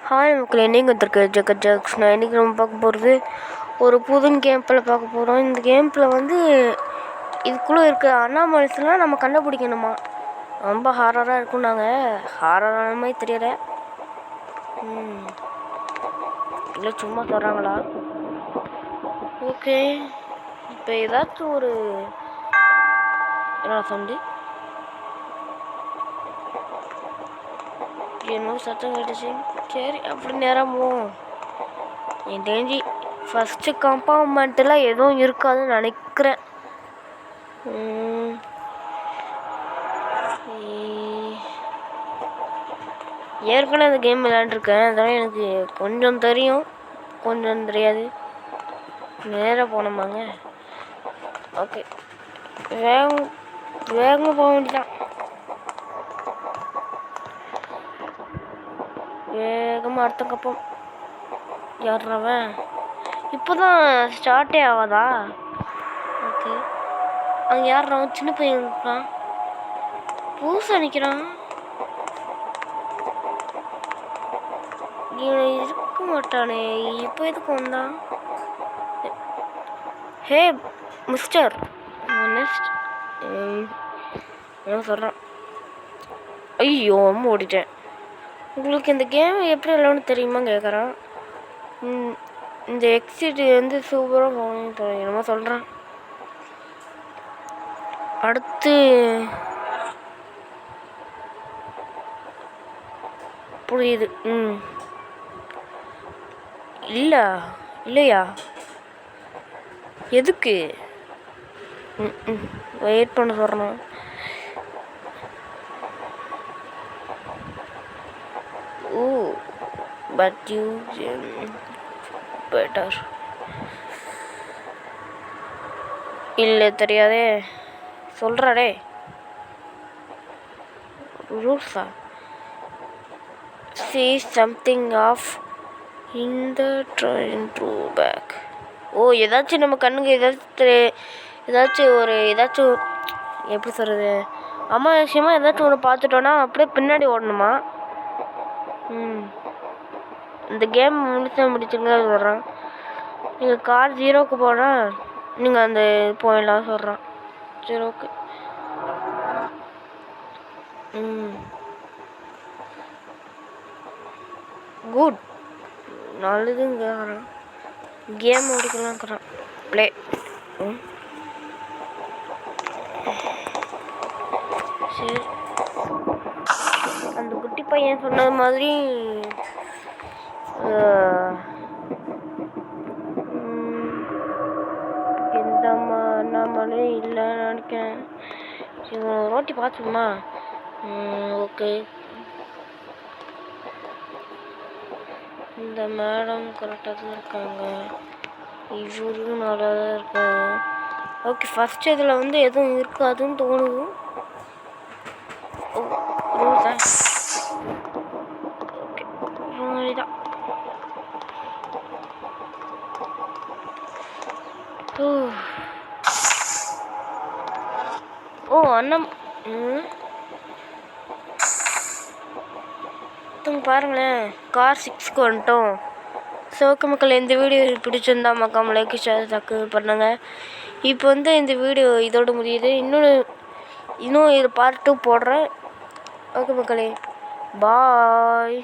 Hi மக்களே, நீங்கள் வந்திருக்க ஜெகத் ஜாக்ஸ். நான் இன்றைக்கி நம்ம பார்க்க போகிறது ஒரு புது கேம்பில் பார்க்க போகிறோம். இந்த கேம்பில் வந்து இதுக்குள்ளே இருக்க அனாமல்ஸ்லாம் நம்ம கண்டுபிடிக்கணுமா. ரொம்ப ஹாரராக இருக்கும். நாங்கள் ஹாரரான மாதிரி தெரியல. இல்லை சும்மா சொல்கிறாங்களா? ஓகே, இப்போ ஏதாச்சும் ஒரு என்ன சண்டி என்னமோ சத்தம் கேட்டுச்சு. சரி, அப்படி நேரம் போவோம். என் தெரிஞ்சு ஃபஸ்ட்டு கம்பார்ட்மெண்ட்டில் எதுவும் இருக்காதுன்னு நினைக்கிறேன். ஏற்கனவே அந்த கேம் விளையாண்டுருக்கேன், அதனால் எனக்கு கொஞ்சம் தெரியும், கொஞ்சம் தெரியாது. நேராக போனோமாங்க. ஓகே, வேகமாக போக வேண்டியதான். வேகமாக அடுத்த கப்பம். யார்றவன் இப்போ தான் ஸ்டார்ட்டே ஆகாதா? ஓகே, அங்கே யார்றவன்? சின்ன பையன் இருக்கான், புதுசாக நிற்கிறான். இவன் இருக்க மாட்டானே, இப்போ எதுக்கு வந்தான்? ஹே மிஸ்டர் நெக்ஸ்ட் என்ன சொல்கிறான்? ஐயோ, ஓடிட்டேன். உங்களுக்கு இந்த கேம் எப்படி விளையாடணும்னு தெரியுமா கேட்குறான். இந்த எக்ஸிட் வந்து சூப்பராக போகணும் என்னமோ சொல்கிறான். அடுத்து புரியுது. இல்லையா எதுக்கு வெயிட் பண்ண சொல்கிறோம். But you better. இல்லை தெரியாதே, சொல்கிறாடே. ரூல்ஸா? see something off in the train to back. ஏதாச்சும் நம்ம கண்ணுக்கு ஏதாச்சும் எப்படி சொல்கிறது, அமாவாசியமாக ஏதாச்சும் ஒன்று பார்த்துட்டோன்னா அப்படியே பின்னாடி ஓடணுமா. இந்த கேம் முடிச்சுங்க சொல்கிறான். நீங்கள் கார் 0க்கு போனால் நீங்கள் அந்த போயிடலாம் சொல்கிறான். 0க்கு குட், நல்லதுங்கிறான். கேம் முடிக்கலாம்ங்கிறான். ப்ளே. சரி, அந்த குட்டி பையன் சொன்னது மாதிரி எந்த மழை இல்லைன்னு நினைக்கிறேன். ரோட்டி பார்த்துமா. ஓகே, இந்த மேடம் கரெக்டாக தான் இருக்காங்க, இவரும் நல்லா தான் இருக்காங்க. ஓகே, ஃபஸ்ட் இதில் வந்து எதுவும் இருக்காதுன்னு தோணுது. ஓகே, தான் அண்ணம் பாருங்களேன், கார் 6க்கு வந்துட்டோம். ஓகே மக்கள், இந்த வீடியோ பிடிச்சிருந்தா மக்காம லைக் ஷேர் சப்ஸ்கிரைப் பண்ணுங்க. இப்போ வந்து இந்த வீடியோ இதோட முடியுது. இன்னும் இது பார்ட் 2 போடுறேன். ஓகே மக்களே, பாய்.